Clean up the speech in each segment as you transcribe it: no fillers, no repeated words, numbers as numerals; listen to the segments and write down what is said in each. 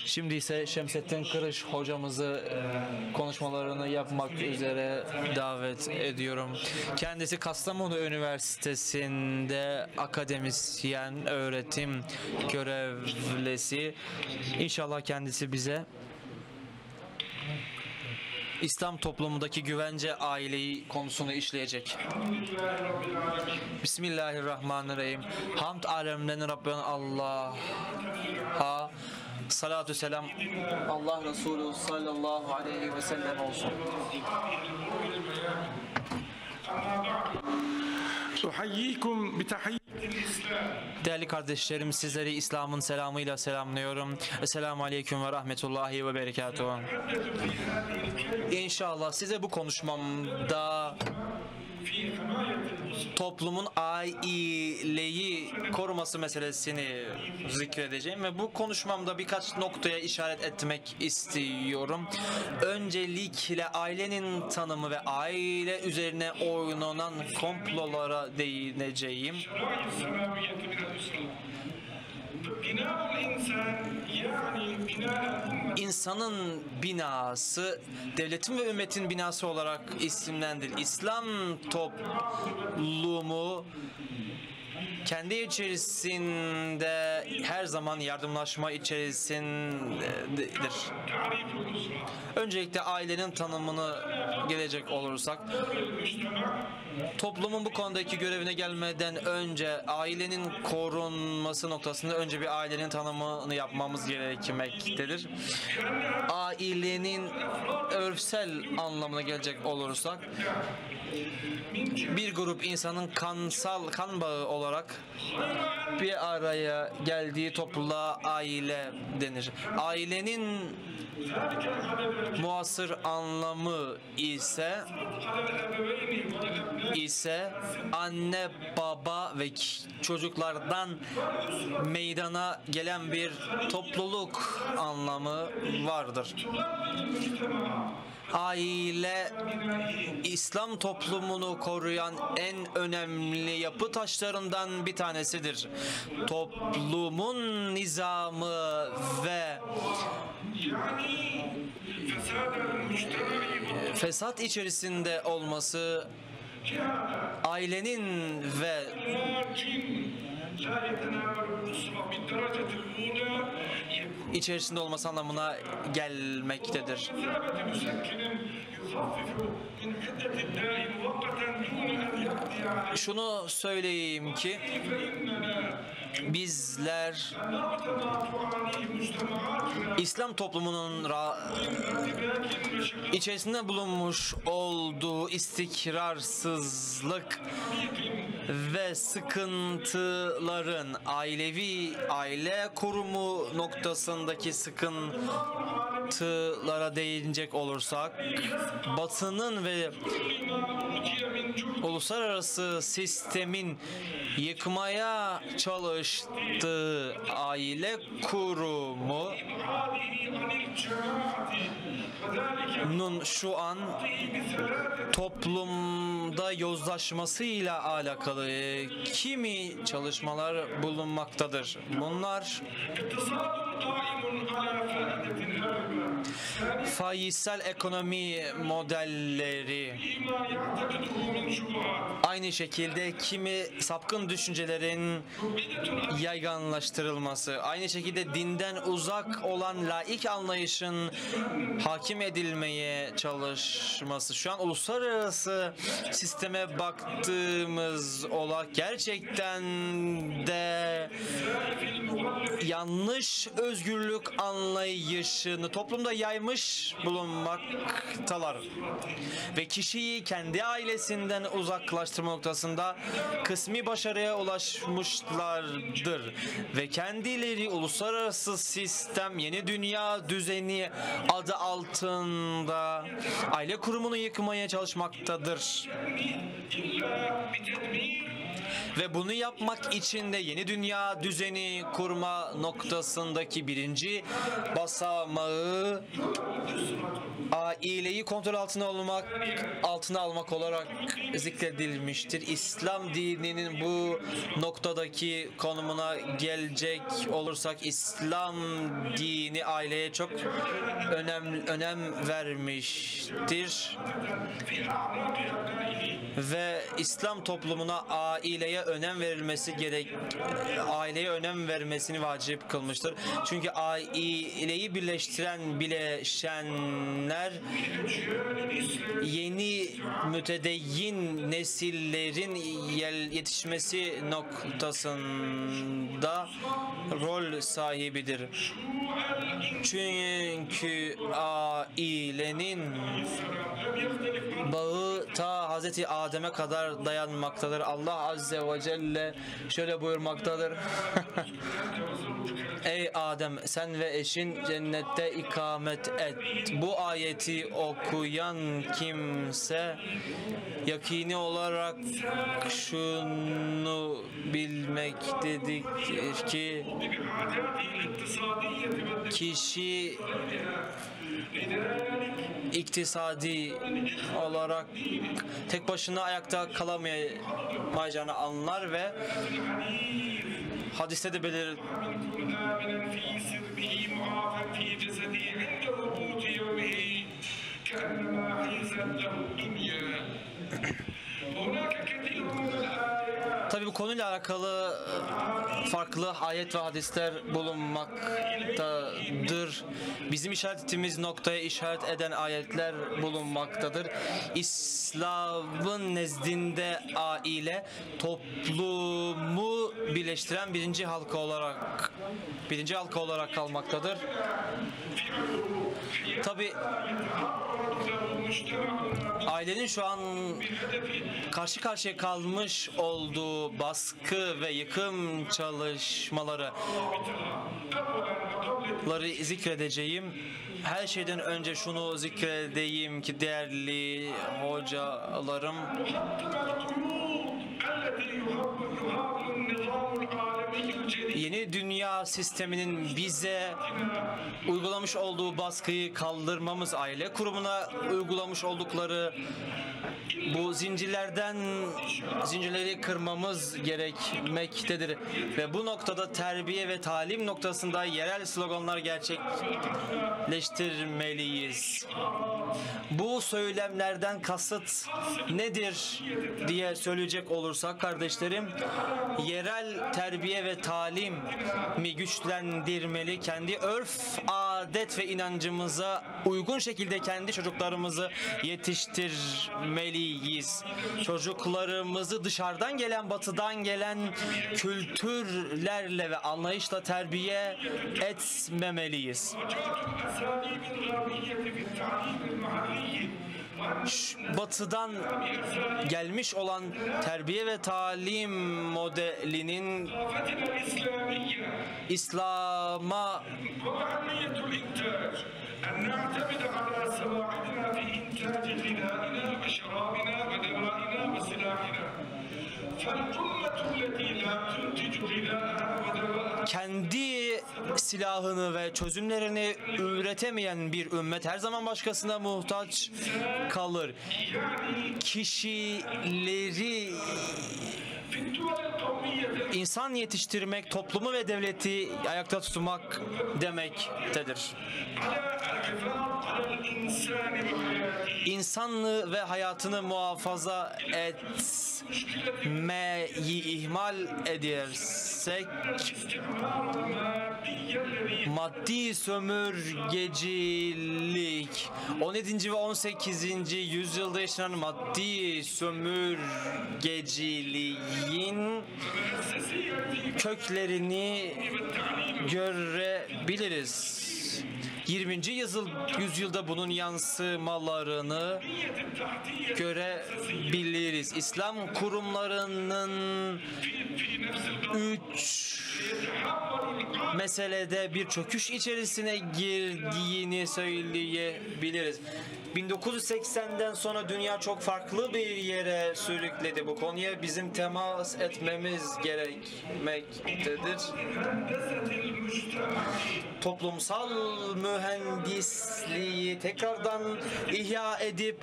Şimdi ise Şemsettin Kırış hocamızı konuşmalarını yapmak üzere davet ediyorum. Kendisi Kastamonu Üniversitesi'nde akademisyen, öğretim görevlisi. İnşallah kendisi bize İslam toplumundaki güvence aileyi konusunu işleyecek. Bismillahirrahmanirrahim. Hamd alemlerin Rabbine Allah'a salatu selam Allah Resulü sallallahu aleyhi ve sellem olsun. Değerli kardeşlerim, sizleri İslam'ın selamıyla selamlıyorum. Esselamu aleyküm ve rahmetullahi ve berekatuhu. İnşallah size bu konuşmamda toplumun aileyi koruması meselesini zikredeceğim ve bu konuşmamda birkaç noktaya işaret etmek istiyorum. Öncelikle ailenin tanımı ve aile üzerine oynanan komplolara değineceğim. İnsanın binası, devletin ve ümmetin binası olarak isimlendirilir. İslam toplumu kendi içerisinde her zaman yardımlaşma içerisindedir. Öncelikle ailenin tanımını gelecek olursak, toplumun bu konudaki görevine gelmeden önce ailenin korunması noktasında önce bir ailenin tanımını yapmamız gerekmektedir. Ailenin örfsel anlamına gelecek olursak, bir grup insanın kan bağı olarak bir araya geldiği topluluğa aile denir. Ailenin muasır anlamı ise anne, baba ve çocuklardan meydana gelen bir topluluk anlamı vardır. Aile, İslam toplumunu koruyan en önemli yapı taşlarından bir tanesidir. Toplumun nizamı ve fesat içerisinde olması ailenin ve içerisinde olması anlamına gelmektedir. Şunu söyleyeyim ki bizler İslam toplumunun içerisinde bulunmuş olduğu istikrarsızlık ve sıkıntıların aile kurumu noktasındaki sıkıntılara değinecek olursak, Batı'nın ve uluslararası sistemin yıkmaya çalıştığı aile kurumunun şu an toplumda yozlaşmasıyla alakalı kimi çalışmalar bulunmaktadır. Bunlar faizsel ekonomi modelleri, aynı şekilde kimi sapkın düşüncelerin yaygınlaştırılması, aynı şekilde dinden uzak olan laik anlayışın hakim edilmeye çalışması. Şu an uluslararası sisteme baktığımız olak gerçekten de yanlış özgürlük anlayışını toplumda yaymış bulunmaktalar. Ve kişiyi kendi ailesinden uzaklaştırma noktasında kısmi başarıya ulaşmışlardır. Ve kendileri uluslararası sistem, yeni dünya düzeni adı altında aile kurumunu yıkmaya çalışmaktadır. Ve bunu yapmak için de yeni dünya düzeni kurma noktasındaki birinci basamağı aileyi kontrol altına almak olarak zikredilmiştir. İslam dininin bu noktadaki konumuna gelecek olursak, İslam dini aileye çok önem vermiştir. Ve İslam toplumuna aileye önem vermesini vacip kılmıştır. Çünkü aileyi birleştiren bileşenler yeni mütedeyyin nesillerin yetişmesi noktasında rol sahibidir. Çünkü ailenin bağı ta Hazreti Adem'e kadar dayanmaktadır. Allah Azze ve Celle şöyle buyurmaktadır. Ey Adem, sen ve eşin cennette ikamet et. Bu ayeti okuyan kimse yakini olarak şunu bilmektedir ki kişi iktisadi olarak tek başına ayakta kalamayacağını anlar ve hadiste de Tabii bu konuyla alakalı farklı ayet ve hadisler bulunmaktadır. Bizim işaret ettiğimiz noktaya işaret eden ayetler bulunmaktadır. İslam'ın nezdinde aile toplumu birleştiren birinci halka olarak kalmaktadır. Tabii ailenin şu an karşı karşıya kalmış olduğu baskı ve yıkım çalışmaları zikredeceğim. Her şeyden önce şunu zikredeyim ki değerli hocalarım, yeni dünya sisteminin bize uygulamış olduğu baskıyı kaldırmamız, aile kurumuna uygulamış oldukları bu zincirleri kırmamız gerekmektedir. Ve bu noktada terbiye ve talim noktasında yerel sloganlar gerçekleştirmeliyiz. Bu söylemlerden kasıt nedir diye söyleyecek olursak kardeşlerim, yerel terbiye ve talimi güçlendirmeli, kendi örf, adet ve inancımıza uygun şekilde kendi çocuklarımızı yetiştirmeliyiz. Çocuklarımızı dışarıdan gelen, batıdan gelen kültürlerle ve anlayışla terbiye etmemeliyiz. Batıdan gelmiş olan terbiye ve talim modelinin İslam'a kendi silahını ve çözümlerini üretemeyen bir ümmet her zaman başkasına muhtaç kalır. Kişileri, insan yetiştirmek, toplumu ve devleti ayakta tutmak demektedir. İnsanlığı ve hayatını muhafaza etmeyi ihmal edersek maddi sömürgecilik, 17. ve 18. yüzyılda yaşanan maddi sömürgeciliğin köklerini görebiliriz. 20. yüzyılda bunun yansımalarını görebiliriz. İslam kurumlarının 3 meselede bir çöküş içerisine girdiğini söyleyebiliriz. 1980'den sonra dünya çok farklı bir yere sürükledi. Bu konuya bizim temas etmemiz gerekmektedir. Toplumsal mühendisliği tekrardan ihya edip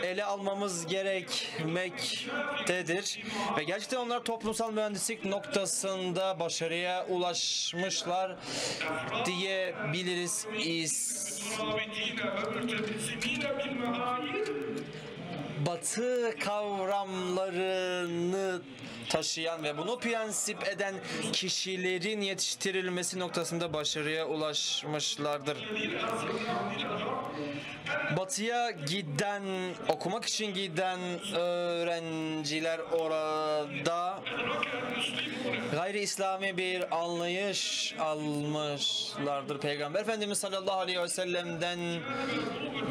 ele almamız gerekmektedir. Ve gerçekten onlar toplumsal mühendislik noktasında başarıya ulaşmışlar diyebiliriz. Batı kavramlarını taşıyan ve bunu prensip eden kişilerin yetiştirilmesi noktasında başarıya ulaşmışlardır. Batıya giden, okumak için giden öğrenciler orada gayri İslami bir anlayış almışlardır. Peygamber Efendimiz sallallahu aleyhi ve sellem'den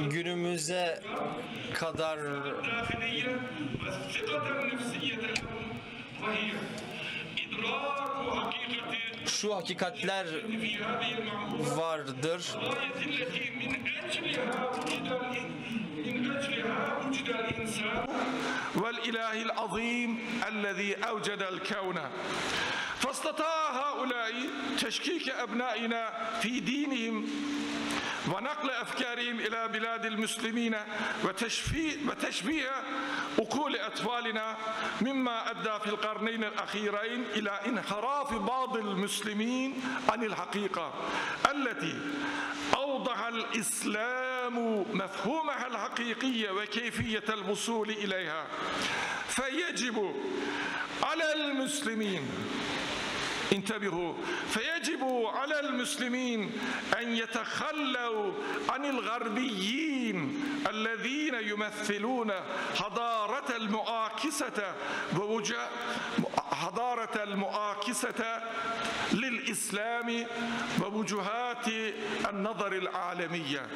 günümüze kadar şu hakikatler vardır. والإله العظيم الذي أوجد الكون فاستطاع هؤلاء تشكيك أبنائنا في دينهم ونقل أفكارهم إلى بلاد المسلمين وتشبيه عقول أطفالنا مما أدى في القرنين الأخيرين إلى انحراف بعض المسلمين عن الحقيقة التي أوضح الإسلام مفهومها الحقيقي وكيفية الوصول إليها فيجب على المسلمين انتبهوا فيجب على المسلمين أن يتخلوا عن الغربيين الذين يمثلون حضارة المعاكسة للإسلام ووجهات النظر العالمية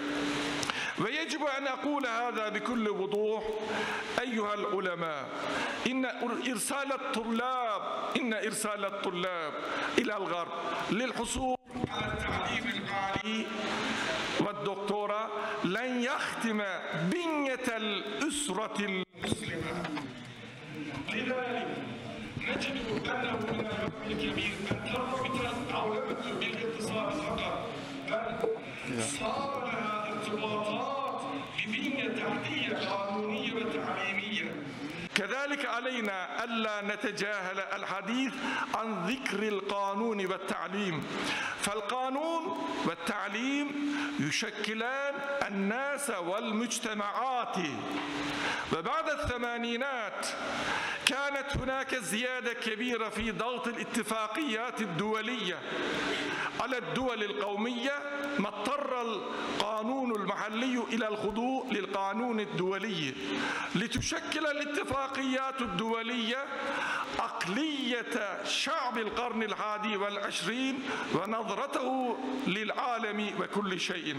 ويجب أن أقول هذا بكل وضوح أيها العلماء إن إرسال الطلاب إلى الغرب للحصول على التعليم العالي والدكتوراه لن يختم بنية الأسرة المسلمة لذلك نجد أنه من الأمر الكبير أن ترتبط العولمة بالاقتصاد فقط بل صار لها ارتباطات ببنية تحتية قانونية وتعليمية. كذلك علينا ألا نتجاهل الحديث عن ذكر القانون والتعليم فالقانون والتعليم يشكلان الناس والمجتمعات وبعد الثمانينات كانت هناك زيادة كبيرة في ضغط الاتفاقيات الدولية على الدول القومية ما اضطر القانون المحلي إلى الخضوع للقانون الدولي لتشكل الاتفاقيات الدولية عقلية شعب القرن الحادي والعشرين ونظرته للعالم وكل شيء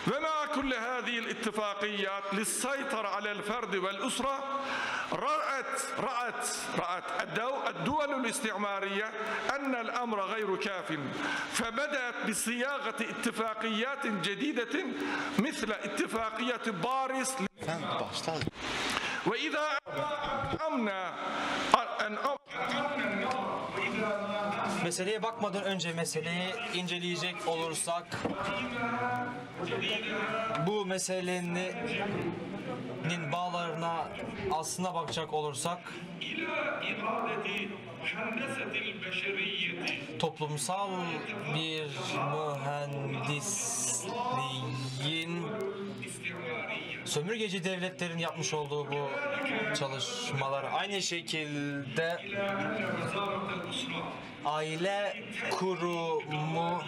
ومع كل هذه الاتفاقيات للسيطرة على الفرد والأسرة رأت الدول الاستعمارية أن الأمر غير كاف فبدأت بصياغة اتفاقيات جديدة مثل اتفاقية باريس وإذا أمنا Meseleye bakmadan önce meseleyi inceleyecek olursak bu meselenin bağlarına aslına bakacak olursak toplumsal bir mühendisliğin sömürgeci devletlerin yapmış olduğu bu çalışmalar aynı şekilde aile kurumu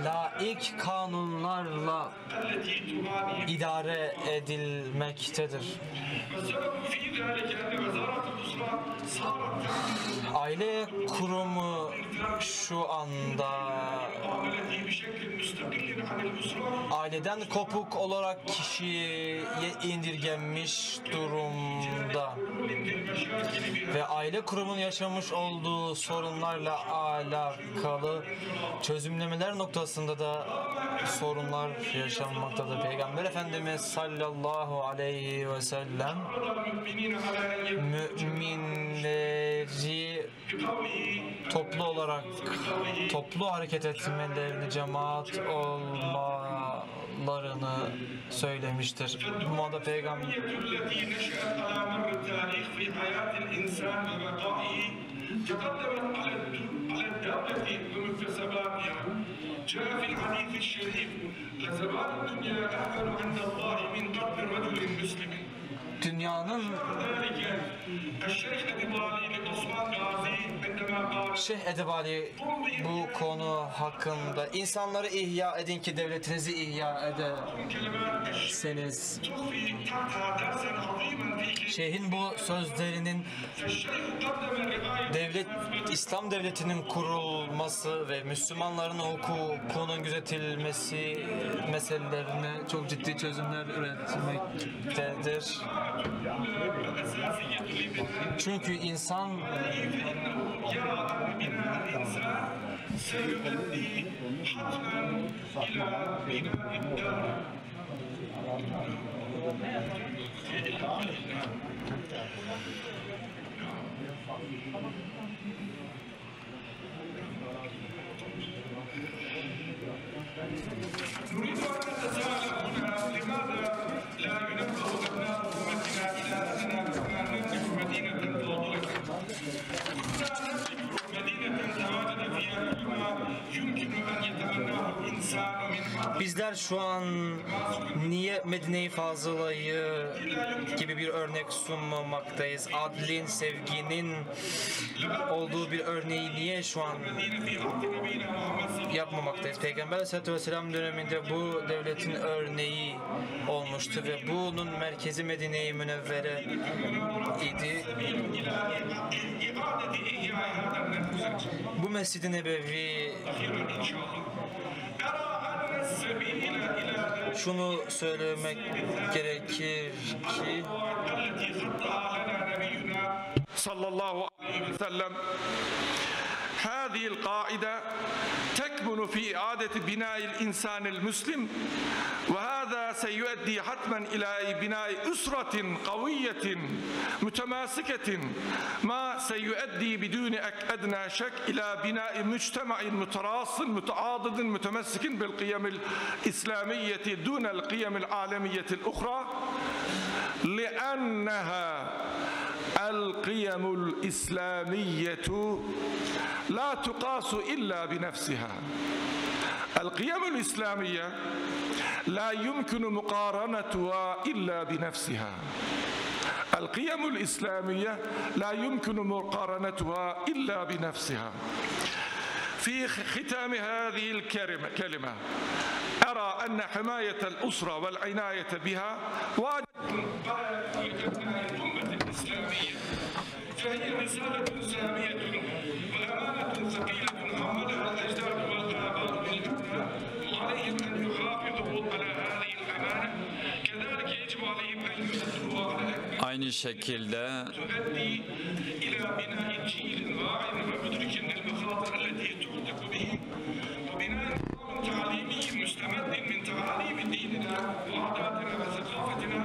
laik kanunlarla idare edilmektedir. Aile kurumu şu anda aileden kopuk olarak kişiye indirgenmiş durumda ve aile kurumunun yaşamış olduğu sorunlarla alakalı çözümlemeler noktasında da sorunlar yaşanmaktadır. Peygamber Efendimiz sallallahu aleyhi ve sellem müminleri toplu hareket etmelerini, cemaat olmalarını söylemiştir. Bu moda Peygamber تقدمت على الدولة ومكتسباتها. جاء في الحديث الشريف: لزوال الدنيا أهون عند الله من قتل رجل مسلم. Dünyanın Şeyh Edebali bu konu hakkında insanları ihya edin ki devletinizi ihya ederseniz. Şeyhin bu sözlerinin İslam devletinin kurulması ve Müslümanların hukukunun gözetilmesi meselelerine çok ciddi çözümler üretmektedir. Çünkü insan نريد أن نتساءل هنا: لماذا لا ينبه أبناء أمتنا إلى أننا كما نملك مدينة فاضلة؟ كنا نملك مدينة تواجد فيها كل ما يمكن أن يتمناه الإنسان من حق. Bizler şu an niye Medine-i Fazıla'yı gibi bir örnek sunmamaktayız? Adlin, sevginin olduğu bir örneği niye şu an yapmamaktayız? Peygamber Aleyhisselatü Vesselam döneminde bu devletin örneği olmuştu ve bunun merkezi Medine-i Münevvere idi. Bu Mescid-i Nebevi şunu söylemek gerekir ki sallallahu aleyhi ve sellem هذه القاعدة تكمن في إعادة بناء الإنسان المسلم وهذا سيؤدي حتما إلى بناء أسرة قوية متماسكة ما سيؤدي بدون أدنى شك إلى بناء مجتمع متراص متعاضد متمسك بالقيم الإسلامية دون القيم العالمية الأخرى لأنها القيم الإسلامية لا تقاس إلا بنفسها. القيم الإسلامية لا يمكن مقارنتها إلا بنفسها. القيم الإسلامية لا يمكن مقارنتها إلا بنفسها. في ختام هذه الكلمة أرى أن حماية الأسرة والعناية بها واجب فهي رسالة سامية وأمانة ثقيلة حملها الأجداد والآباء بالأبناء وعليهم أن يحافظوا على هذه الأمانة كذلك يجب عليهم أن يؤدوها على Aynı şekilde تؤدي إلى بناء جيل واعٍ ومدرك للمخاطر التي تحدق به وبناء نظام تعليمي مستمد من تعاليم ديننا وعاداتنا وثقافتنا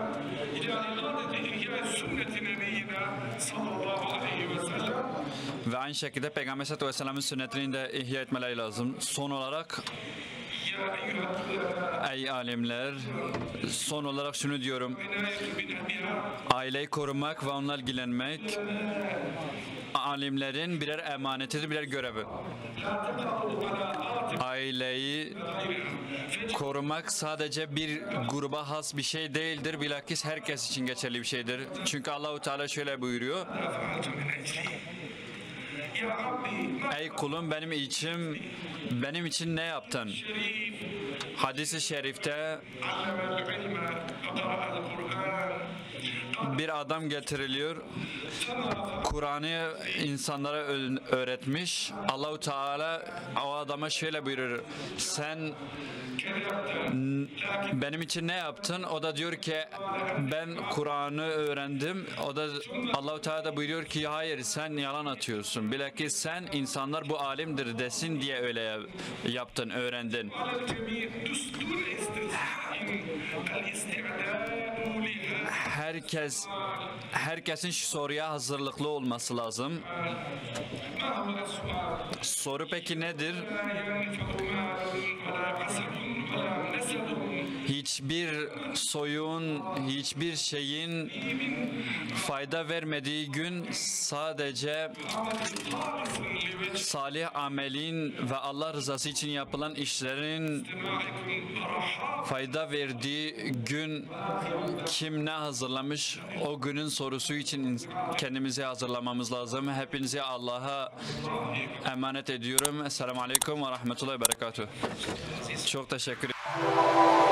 إلى إرادة إحياء سنة نبينا صلى الله عليه وسلم. ve aynı şekilde Peygamber Aleyhisselatü Vesselam'ın sünnetini de ihya etmeleri lazım. Son olarak ey alimler, son olarak şunu diyorum: aileyi korumak ve onlarla ilgilenmek alimlerin birer emanetidir, birer görevi. Aileyi korumak sadece bir gruba has bir şey değildir, bilakis herkes için geçerli bir şeydir. Çünkü Allahu Teala şöyle buyuruyor: ey kulum, benim için ne yaptın? Hadis-i şerifte bir adam getiriliyor. Kur'an'ı insanlara öğretmiş. Allahu Teala o adama şöyle buyurur. Sen benim için ne yaptın? O da diyor ki ben Kur'an'ı öğrendim. O da Allahu Teala da buyuruyor ki hayır sen yalan atıyorsun. Bilakis sen insanlar bu alimdir desin diye öyle yaptın, öğrendin. Herkesin şu soruya hazırlıklı olması lazım. Soru peki nedir? Hiçbir soyun, hiçbir şeyin fayda vermediği gün sadece salih amelin ve Allah rızası için yapılan işlerin fayda verdiği gün kim ne hazırlamış o günün sorusu için kendimizi hazırlamamız lazım. Hepinizi Allah'a emanet ediyorum. Esselamu Aleyküm ve Rahmetullahi ve Berekatuhu. Çok teşekkür ederim.